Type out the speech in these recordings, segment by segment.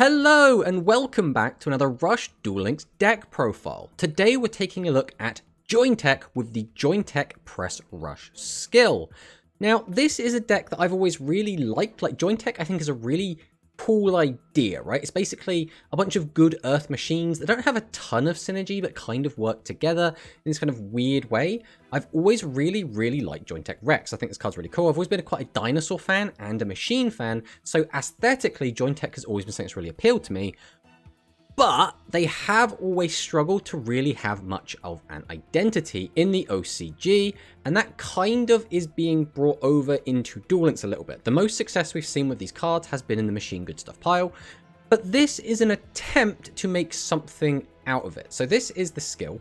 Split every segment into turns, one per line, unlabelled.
Hello and welcome back to another Rush Duel Links deck profile. Today we're taking a look at Jointech with the Jointech Press Rush skill. Now this is a deck that I've always really liked. Like Jointech I think is a really cool idea, right? It's basically a bunch of good earth machines that don't have a ton of synergy but kind of work together in this kind of weird way. I've always really liked Jointech Rex. I think this card's really cool. I've always been quite a dinosaur fan and a machine fan, so aesthetically Jointech has always been something that's really appealed to me. But they have always struggled to really have much of an identity in the OCG, and that kind of is being brought over into Duel Links a little bit. The most success we've seen with these cards has been in the machine good stuff pile, but this is an attempt to make something out of it. So this is the skill,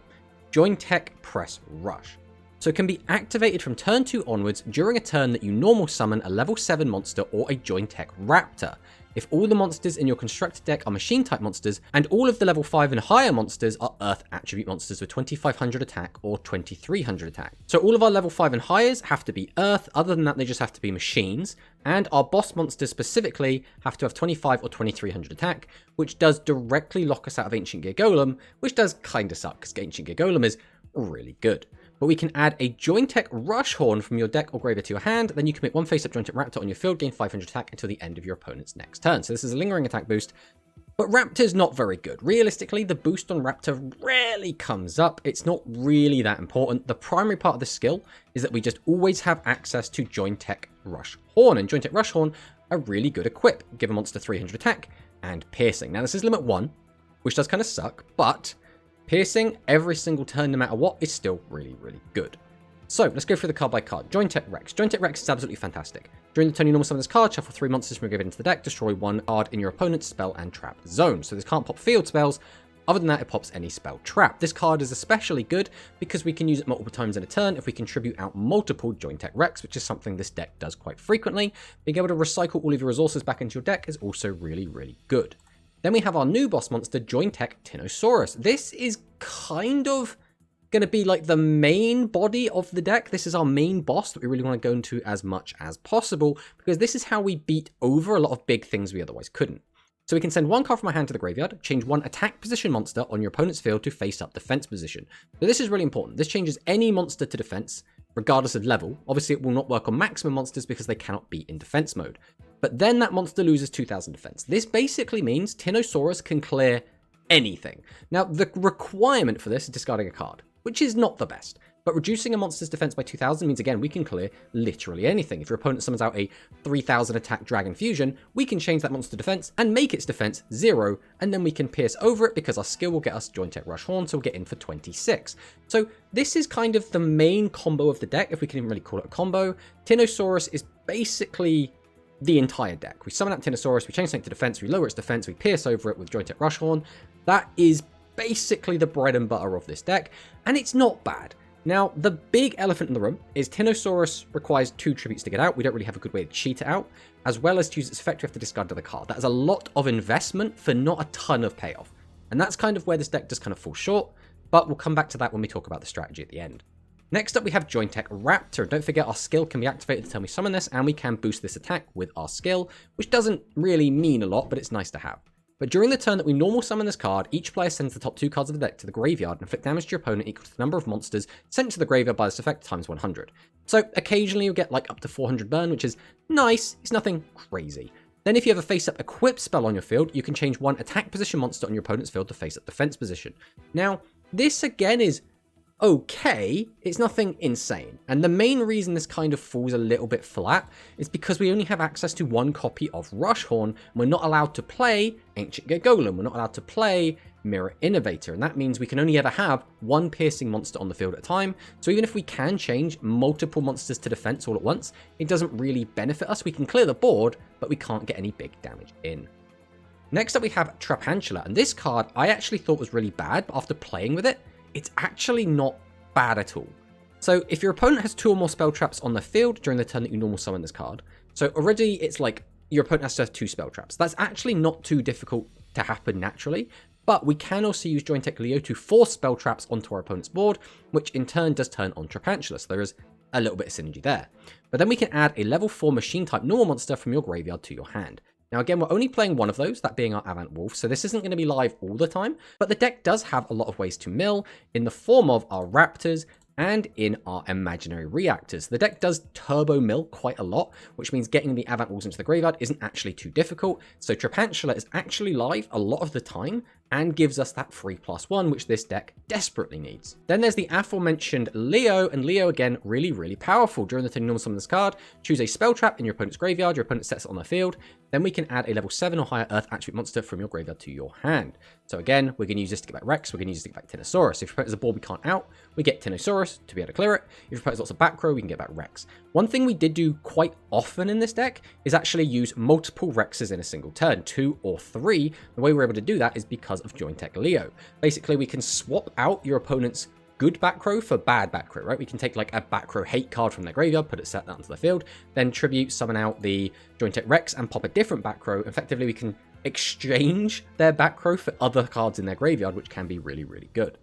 Jointech Press Rush. So it can be activated from turn 2 onwards during a turn that you normal summon a level 7 monster or a Jointech Raptor. If all the monsters in your constructed deck are machine type monsters, and all of the level 5 and higher monsters are earth attribute monsters with 2500 attack or 2300 attack. So all of our level 5 and highers have to be earth, other than that they just have to be machines, and our boss monsters specifically have to have 25 or 2300 attack, which does directly lock us out of Ancient Gear Golem, which does kinda suck because Ancient Gear Golem is really good. But we can add a Jointech Rush Horn from your deck or graveyard to your hand, then you commit one face-up Jointech Raptor on your field, gain 500 attack until the end of your opponent's next turn. So this is a lingering attack boost, but Raptor's not very good. Realistically, the boost on Raptor rarely comes up. It's not really that important. The primary part of the skill is that we just always have access to Jointech Rush Horn, and Jointech Rush Horn are really good equip. Give a monster 300 attack and piercing. Now this is limit 1, which does kind of suck, but piercing every single turn, no matter what, is still really good. So let's go through the card by card. Jointech Rex. Jointech Rex is absolutely fantastic. During the turn you normal summon this card, shuffle 3 monsters from your graveyard into the deck, destroy 1 card in your opponent's spell and trap zone. So this can't pop field spells. Other than that, it pops any spell trap. This card is especially good because we can use it multiple times in a turn if we contribute out multiple Jointech Rex, which is something this deck does quite frequently. Being able to recycle all of your resources back into your deck is also really good. Then we have our new boss monster, Jointech Tomatosaurs. This is kind of going to be like the main body of the deck. This is our main boss that we really want to go into as much as possible, because this is how we beat over a lot of big things we otherwise couldn't. So we can send 1 card from our hand to the graveyard, change 1 attack position monster on your opponent's field to face up defense position. So this is really important. This changes any monster to defense, regardless of level. Obviously it will not work on maximum monsters because they cannot be in defense mode. But then that monster loses 2000 defense. This basically means Tomatosaurs can clear anything. Now the requirement for this is discarding a card, which is not the best. But reducing a monster's defense by 2000 means, again, we can clear literally anything. If your opponent summons out a 3000 attack Dragon Fusion, we can change that monster defense and make its defense 0, and then we can pierce over it because our skill will get us Jointech Rush Horn, so we'll get in for 26. So this is kind of the main combo of the deck, if we can even really call it a combo. Tomatosaurs is basically the entire deck. We summon out Tomatosaurs, we change something to defense, we lower its defense, we pierce over it with Jointech Rush Horn. That is basically the bread and butter of this deck, and it's not bad. Now, the big elephant in the room is Tomatosaurs requires 2 tributes to get out. We don't really have a good way to cheat it out. As well as to use its effect, we have to discard another card. That is a lot of investment for not a ton of payoff. And that's kind of where this deck does kind of fall short, but we'll come back to that when we talk about the strategy at the end. Next up, we have Jointech Raptor. Don't forget our skill can be activated until we summon this, and we can boost this attack with our skill, which doesn't really mean a lot, but it's nice to have. But during the turn that we normal summon this card, each player sends the top 2 cards of the deck to the graveyard and inflict damage to your opponent equal to the number of monsters sent to the graveyard by this effect times 100. So occasionally you'll get like up to 400 burn, which is nice. It's nothing crazy. Then if you have a face-up equip spell on your field, you can change 1 attack position monster on your opponent's field to face-up defense position. Now, this again is okay, it's nothing insane. And the main reason this kind of falls a little bit flat is because we only have access to 1 copy of Rush Horn, and we're not allowed to play Ancient Gear Golem, we're not allowed to play Mirror Innovator, and that means we can only ever have 1 piercing monster on the field at a time. So even if we can change multiple monsters to defense all at once, it doesn't really benefit us. We can clear the board, but we can't get any big damage in. Next up we have Trapantula, and this card I actually thought was really bad, but after playing with it, it's actually not bad at all. So if your opponent has 2 or more spell traps on the field during the turn that you normal summon this card, so already it's like your opponent has to have 2 spell traps. That's actually not too difficult to happen naturally, but we can also use Jointech Leo to force spell traps onto our opponent's board, which in turn does turn on Trapantula, so there is a little bit of synergy there. But then we can add a level 4 machine type normal monster from your graveyard to your hand. Now again, we're only playing one of those, that being our Avant Wolf, so this isn't going to be live all the time, but the deck does have a lot of ways to mill in the form of our Raptors and in our imaginary reactors. The deck does turbo mill quite a lot, which means getting the Avant Wolves into the graveyard isn't actually too difficult, so Trapantula is actually live a lot of the time, and gives us that free +1, which this deck desperately needs. Then there's the aforementioned Leo, and Leo, again, really, really powerful. During the turn you normal summon this card, choose a spell trap in your opponent's graveyard, your opponent sets it on their field, then we can add a level 7 or higher Earth attribute monster from your graveyard to your hand. So again, we're going to use this to get back Rex, we're going to use this to get back Tomatosaurs. If your opponent has a board we can't out, we get Tomatosaurs to be able to clear it. If your opponent has lots of back row, we can get back Rex. One thing we did do quite often in this deck is actually use multiple Rexes in a single turn, 2 or 3. The way we're able to do that is because of Jointech Leo. Basically, we can swap out your opponent's good back row for bad back row, right? We can take like a back row hate card from their graveyard, put it set that onto the field, then tribute, summon out the Jointech Rex and pop a different back row. Effectively, we can exchange their back row for other cards in their graveyard, which can be really, really good.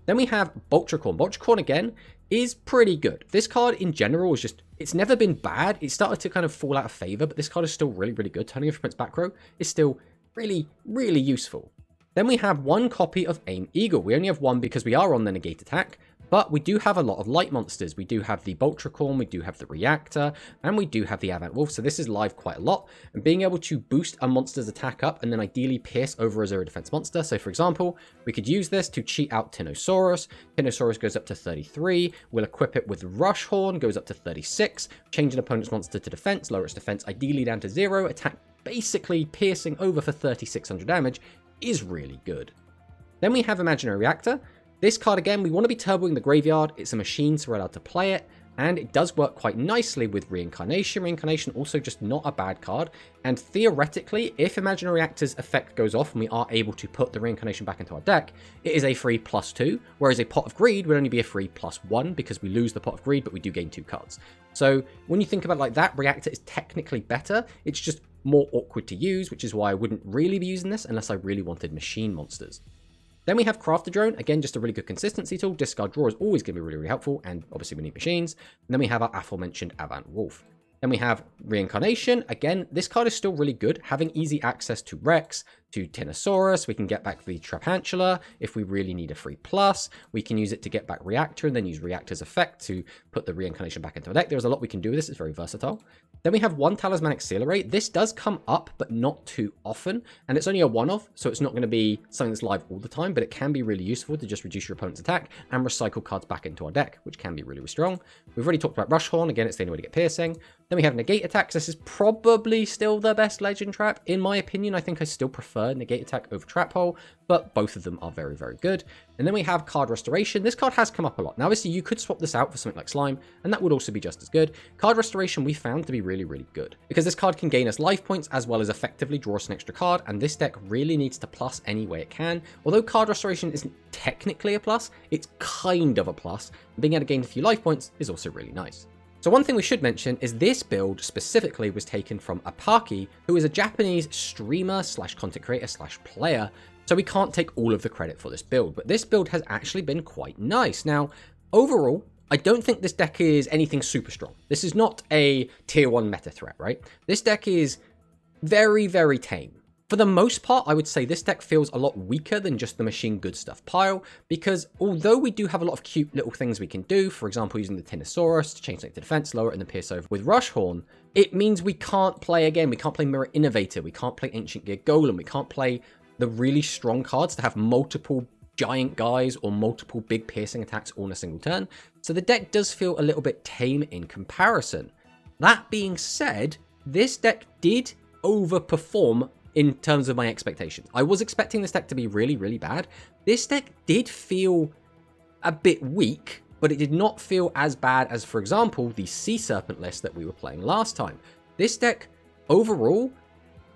Then we have Boltracorn. Boltracorn, again, is pretty good. This card in general is just, it's never been bad. It started to kind of fall out of favor, but this card is still really, really good. Turning off your opponent's back row is still really, really useful. Then we have one copy of Aim Eagle. We only have one because we are on the negate attack, but we do have a lot of light monsters. We do have the Boltracorn, we do have the Reactor, and we do have the Avant Wolf, so this is live quite a lot. And being able to boost a monster's attack up and then ideally pierce over a 0 defense monster. So for example, we could use this to cheat out Tomatosaurs. Tomatosaurs goes up to 33. We'll equip it with Rush Horn, goes up to 36. Change an opponent's monster to defense, lower its defense ideally down to 0. Attack basically piercing over for 3600 damage is really good. Then we have Imaginary Reactor. This card, again, we want to be turboing the graveyard. It's a machine, so we're allowed to play it, and it does work quite nicely with Reincarnation. Reincarnation also just not a bad card, and theoretically, if Imaginary Reactor's effect goes off and we are able to put the Reincarnation back into our deck, it is a free +2, whereas a Pot of Greed would only be a free +1 because we lose the Pot of Greed, but we do gain 2 cards. So when you think about it like that, Reactor is technically better. It's just more awkward to use, which is why I wouldn't really be using this unless I really wanted machine monsters. Then we have Crafter Drone, again, just a really good consistency tool. Discard draw is always going to be really, really helpful, and obviously we need machines. And then we have our aforementioned Avant Wolf. Then we have Reincarnation. Again, this card is still really good, having easy access to Rex, to Tyrannosaurus. We can get back the Trapantula if we really need a free plus. We can use it to get back Reactor and then use Reactor's effect to put the Reincarnation back into our deck. There's a lot we can do with this. It's very versatile. Then we have one Talismanic Seal Array. This does come up, but not too often. And it's only a one-off, so it's not going to be something that's live all the time, but it can be really useful to just reduce your opponent's attack and recycle cards back into our deck, which can be really, really strong. We've already talked about Rush Horn. Again, it's the only way to get piercing. Then we have Negate Attacks. This is probably still the best Legend Trap. In my opinion, I think I still prefer Negate Attack over Trap Hole, but both of them are very, very good. And then we have Card Restoration. This card has come up a lot. Now, obviously, you could swap this out for something like Slime, and that would also be just as good. Card Restoration we found to be really, really good, because this card can gain us life points as well as effectively draw us an extra card, and this deck really needs to plus any way it can. Although Card Restoration isn't technically a plus, it's kind of a plus. Being able to gain a few life points is also really nice. So one thing we should mention is this build specifically was taken from Apaki, who is a Japanese streamer slash content creator slash player, so we can't take all of the credit for this build, but this build has actually been quite nice. Now, overall, I don't think this deck is anything super strong. This is not a tier 1 meta threat, right? This deck is very, very tame. For the most part, I would say this deck feels a lot weaker than just the machine good stuff pile, because although we do have a lot of cute little things we can do, for example, using the Tyrannosaurus to change something to defense, lower it, and then pierce over with Rush Horn, it means we can't play, again, we can't play Mirror Innovator, we can't play Ancient Gear Golem, we can't play the really strong cards to have multiple giant guys or multiple big piercing attacks all in a single turn. So the deck does feel a little bit tame in comparison. That being said, this deck did overperform in terms of my expectations. I was expecting this deck to be really, really bad. This deck did feel a bit weak, but it did not feel as bad as, for example, the Sea Serpent list that we were playing last time. This deck, overall,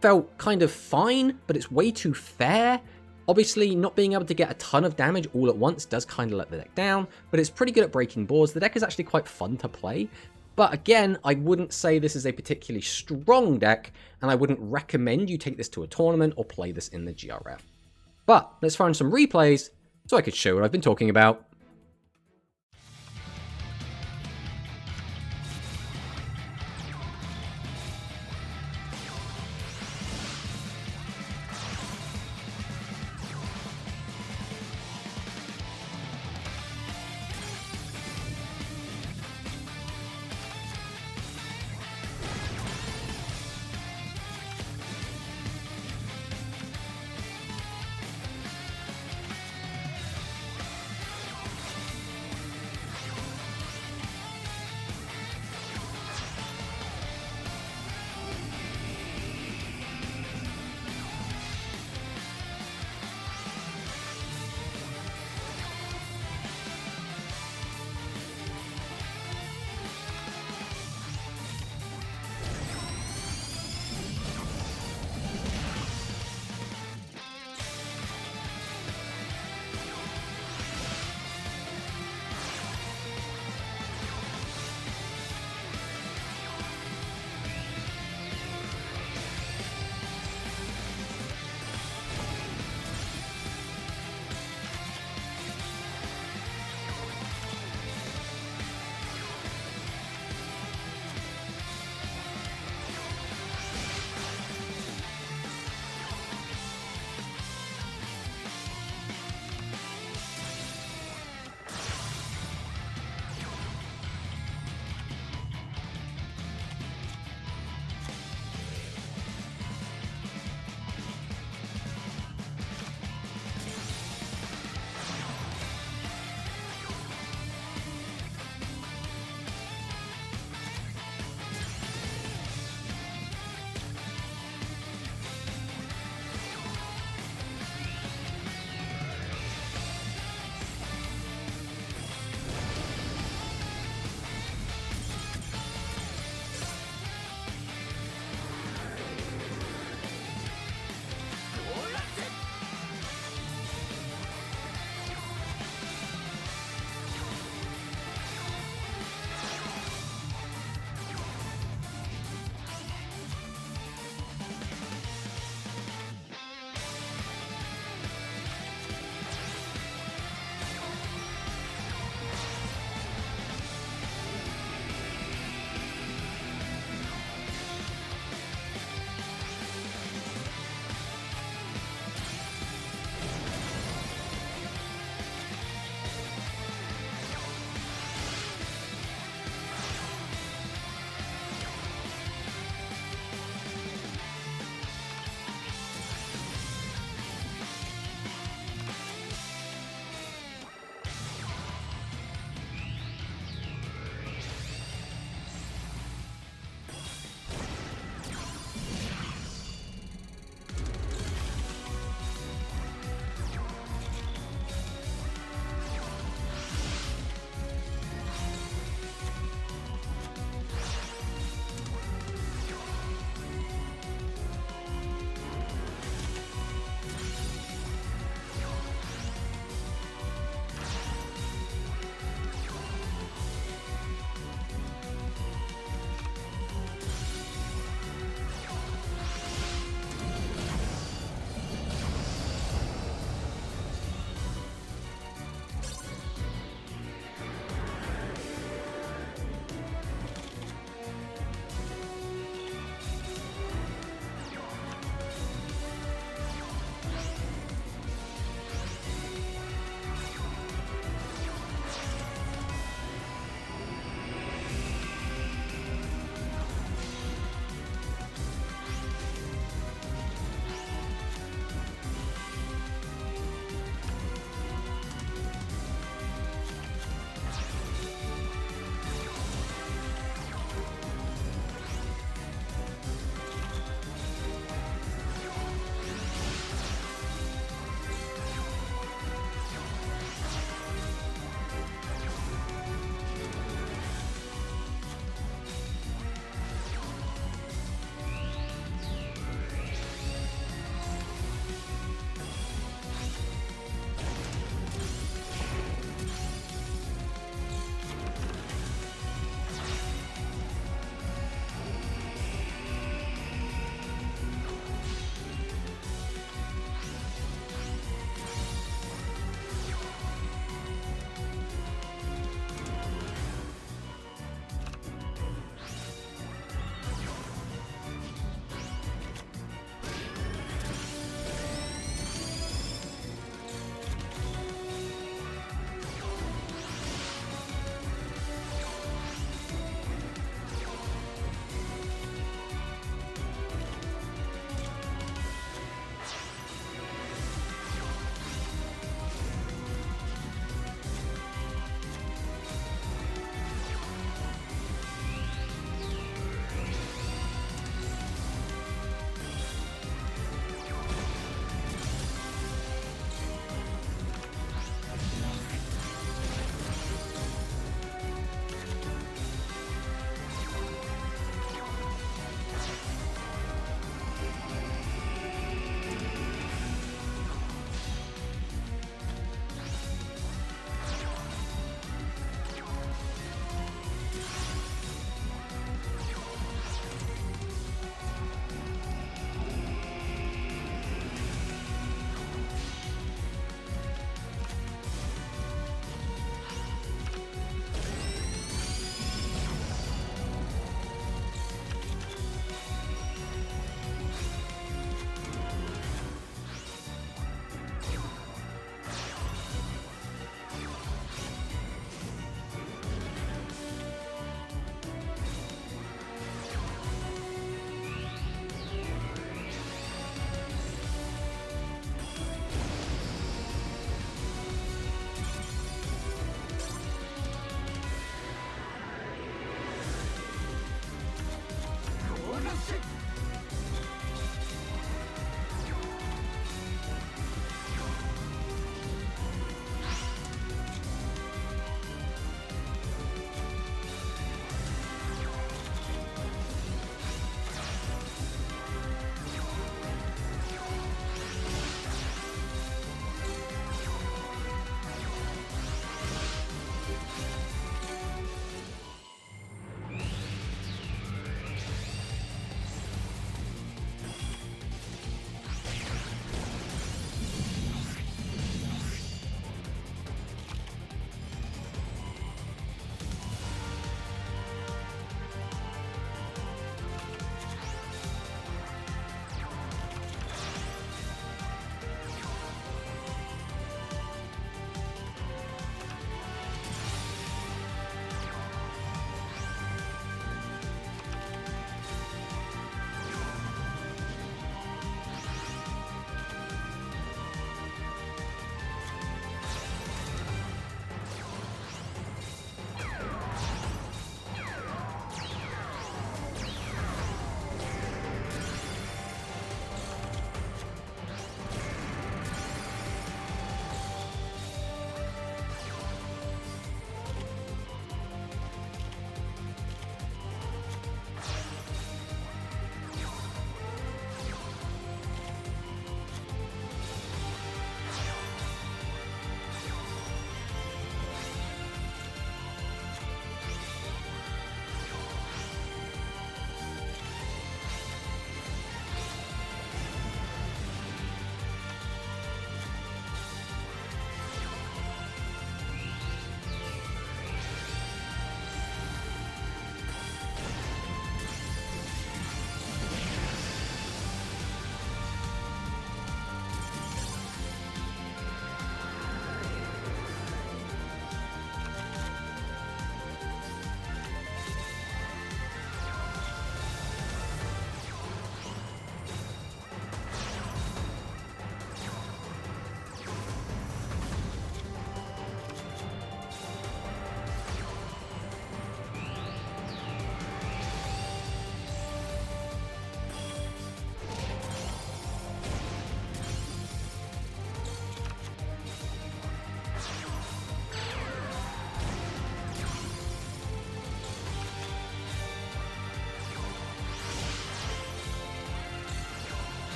felt kind of fine, but it's way too fair. Obviously, not being able to get a ton of damage all at once does kind of let the deck down, but it's pretty good at breaking boards. The deck is actually quite fun to play. But again, I wouldn't say this is a particularly strong deck, and I wouldn't recommend you take this to a tournament or play this in the GRF. But let's find some replays so I could show what I've been talking about.